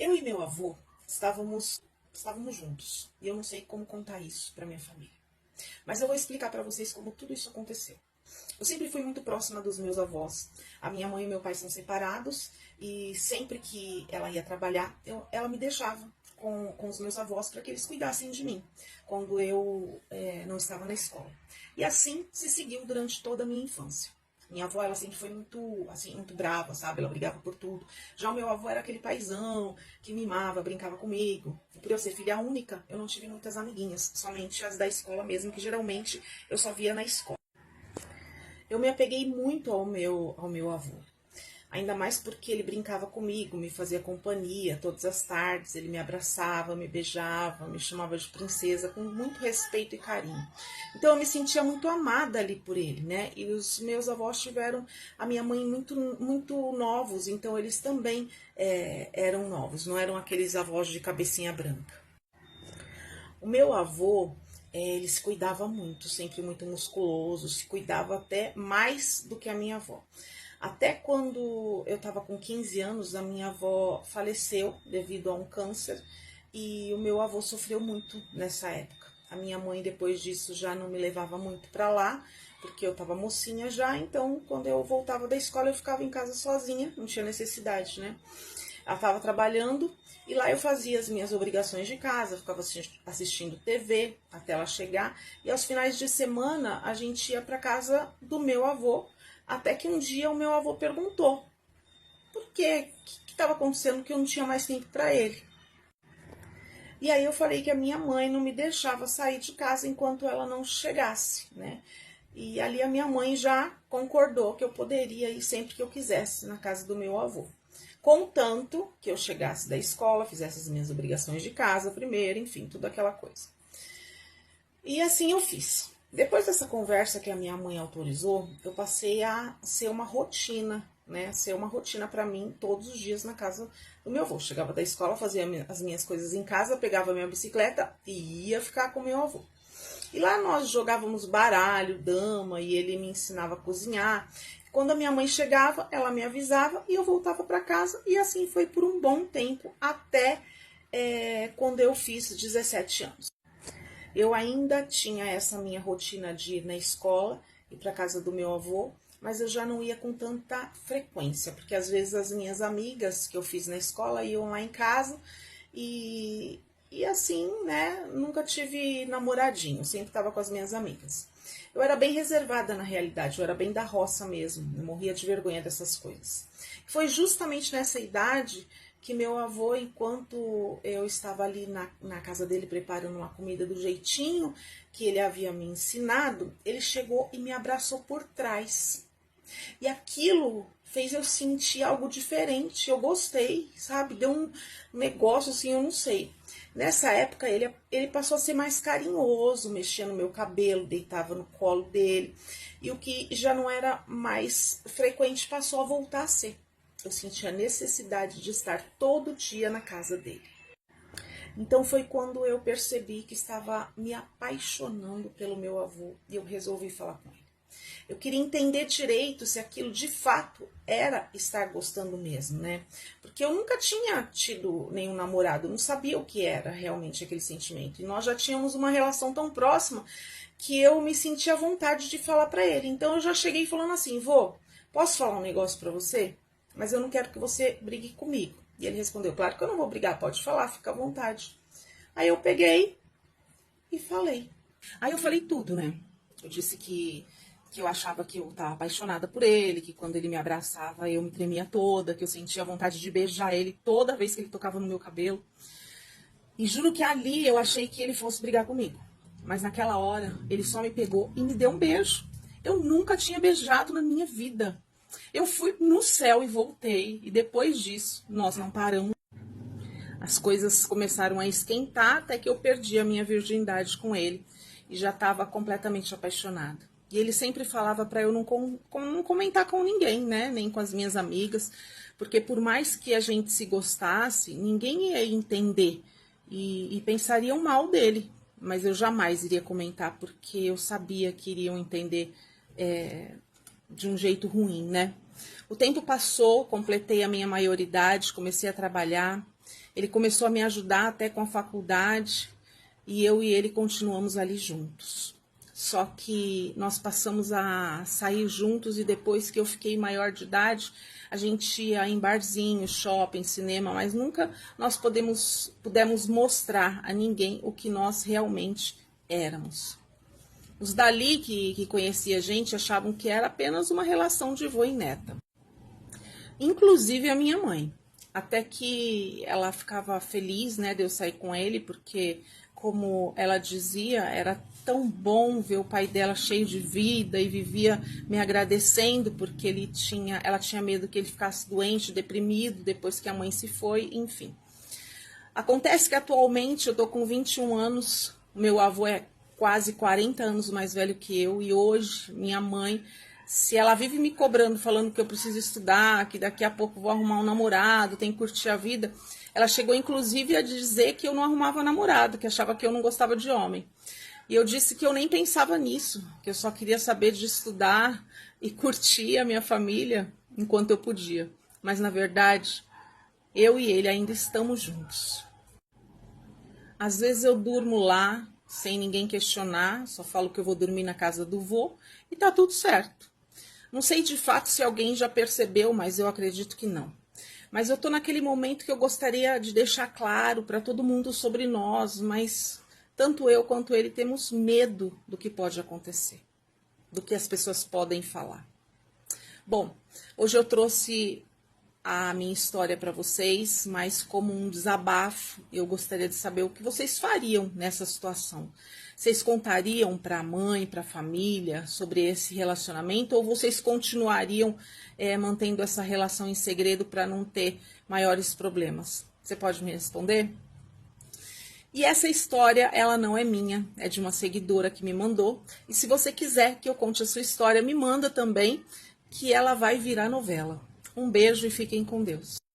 Eu e meu avô estávamos juntos. E eu não sei como contar isso para minha família. Mas eu vou explicar para vocês como tudo isso aconteceu. Eu sempre fui muito próxima dos meus avós. A minha mãe e meu pai são separados. E sempre que ela ia trabalhar, ela me deixava com os meus avós para que eles cuidassem de mim. Quando eu não estava na escola. E assim se seguiu durante toda a minha infância. Minha avó, ela sempre foi muito, assim, muito brava, sabe? Ela brigava por tudo. Já o meu avô era aquele paizão que mimava, brincava comigo. E por eu ser filha única, eu não tive muitas amiguinhas. Somente as da escola mesmo, que geralmente eu só via na escola. Eu me apeguei muito ao meu avô. Ainda mais porque ele brincava comigo, me fazia companhia todas as tardes, ele me abraçava, me beijava, me chamava de princesa com muito respeito e carinho. Então eu me sentia muito amada ali por ele, né? E os meus avós tiveram a minha mãe muito novos, então eles também eram novos, não eram aqueles avós de cabecinha branca. O meu avô, ele se cuidava muito, sempre muito musculoso, se cuidava até mais do que a minha avó. Até quando eu estava com 15 anos, a minha avó faleceu devido a um câncer e o meu avô sofreu muito nessa época. A minha mãe, depois disso, já não me levava muito para lá, porque eu estava mocinha já, então quando eu voltava da escola eu ficava em casa sozinha, não tinha necessidade, né? Ela estava trabalhando e lá eu fazia as minhas obrigações de casa, ficava assistindo TV até ela chegar. E aos finais de semana a gente ia para casa do meu avô, até que um dia o meu avô perguntou por quê? O que estava acontecendo que eu não tinha mais tempo para ele. E aí eu falei que a minha mãe não me deixava sair de casa enquanto ela não chegasse, né? E ali a minha mãe já concordou que eu poderia ir sempre que eu quisesse na casa do meu avô. Contanto que eu chegasse da escola, fizesse as minhas obrigações de casa primeiro, enfim, tudo aquela coisa. E assim eu fiz. Depois dessa conversa que a minha mãe autorizou, eu passei a ser uma rotina, né? Ser uma rotina para mim todos os dias na casa do meu avô. Chegava da escola, fazia as minhas coisas em casa, pegava a minha bicicleta e ia ficar com meu avô. E lá nós jogávamos baralho, dama, e ele me ensinava a cozinhar. Quando a minha mãe chegava, ela me avisava e eu voltava para casa. E assim foi por um bom tempo, até quando eu fiz 17 anos. Eu ainda tinha essa minha rotina de ir na escola e para casa do meu avô, mas eu já não ia com tanta frequência, porque às vezes as minhas amigas que eu fiz na escola iam lá em casa e assim, né, nunca tive namoradinho, sempre estava com as minhas amigas. Eu era bem reservada na realidade, eu era bem da roça mesmo, eu morria de vergonha dessas coisas. Foi justamente nessa idade que meu avô, enquanto eu estava ali na casa dele preparando uma comida do jeitinho que ele havia me ensinado, ele chegou e me abraçou por trás. E aquilo fez eu sentir algo diferente, eu gostei, sabe? Deu um negócio assim, eu não sei. Nessa época ele passou a ser mais carinhoso, mexia no meu cabelo, deitava no colo dele. E o que já não era mais frequente passou a voltar a ser. Eu senti a necessidade de estar todo dia na casa dele. Então foi quando eu percebi que estava me apaixonando pelo meu avô e eu resolvi falar com ele. Eu queria entender direito se aquilo de fato era estar gostando mesmo, né? Porque eu nunca tinha tido nenhum namorado, não sabia o que era realmente aquele sentimento. E nós já tínhamos uma relação tão próxima que eu me sentia à vontade de falar para ele. Então eu já cheguei falando assim: vô, posso falar um negócio para você? Mas eu não quero que você brigue comigo. E ele respondeu: claro que eu não vou brigar, pode falar, fica à vontade. Aí eu peguei e falei. Aí eu falei tudo, né? Eu disse que eu achava que eu estava apaixonada por ele, que quando ele me abraçava eu me tremia toda, que eu sentia vontade de beijar ele toda vez que ele tocava no meu cabelo. E juro que ali eu achei que ele fosse brigar comigo. Mas naquela hora ele só me pegou e me deu um beijo. Eu nunca tinha beijado na minha vida. Eu fui no céu e voltei, e depois disso nós não paramos. As coisas começaram a esquentar até que eu perdi a minha virgindade com ele e já estava completamente apaixonada. E ele sempre falava para eu não comentar com ninguém, né? Nem com as minhas amigas, porque por mais que a gente se gostasse, ninguém ia entender e pensariam mal dele. Mas eu jamais iria comentar, porque eu sabia que iriam entender de um jeito ruim, né? O tempo passou, completei a minha maioridade, comecei a trabalhar. Ele começou a me ajudar até com a faculdade e eu e ele continuamos ali juntos. Só que nós passamos a sair juntos e depois que eu fiquei maior de idade, a gente ia em barzinho, shopping, cinema, mas nunca nós pudemos mostrar a ninguém o que nós realmente éramos. Os dali que conhecia a gente achavam que era apenas uma relação de vô e neta. Inclusive a minha mãe. Até que ela ficava feliz, né, de eu sair com ele, porque, como ela dizia, era tão bom ver o pai dela cheio de vida e vivia me agradecendo porque ela tinha medo que ele ficasse doente, deprimido, depois que a mãe se foi, enfim. Acontece que atualmente eu tô com 21 anos, meu avô é quase 40 anos mais velho que eu e hoje minha mãe, se ela vive me cobrando, falando que eu preciso estudar, que daqui a pouco vou arrumar um namorado, tenho que curtir a vida, ela chegou inclusive a dizer que eu não arrumava namorado, que achava que eu não gostava de homem. E eu disse que eu nem pensava nisso, que eu só queria saber de estudar e curtir a minha família enquanto eu podia. Mas na verdade, eu e ele ainda estamos juntos. Às vezes eu durmo lá, sem ninguém questionar, só falo que eu vou dormir na casa do vô e tá tudo certo. Não sei de fato se alguém já percebeu, mas eu acredito que não. Mas eu tô naquele momento que eu gostaria de deixar claro para todo mundo sobre nós, mas tanto eu quanto ele temos medo do que pode acontecer, do que as pessoas podem falar. Bom, hoje eu trouxe a minha história para vocês, mas como um desabafo, eu gostaria de saber o que vocês fariam nessa situação. Vocês contariam para a mãe, para a família sobre esse relacionamento ou vocês continuariam mantendo essa relação em segredo para não ter maiores problemas? Você pode me responder? E essa história, ela não é minha, é de uma seguidora que me mandou. E se você quiser que eu conte a sua história, me manda também, que ela vai virar novela. Um beijo e fiquem com Deus.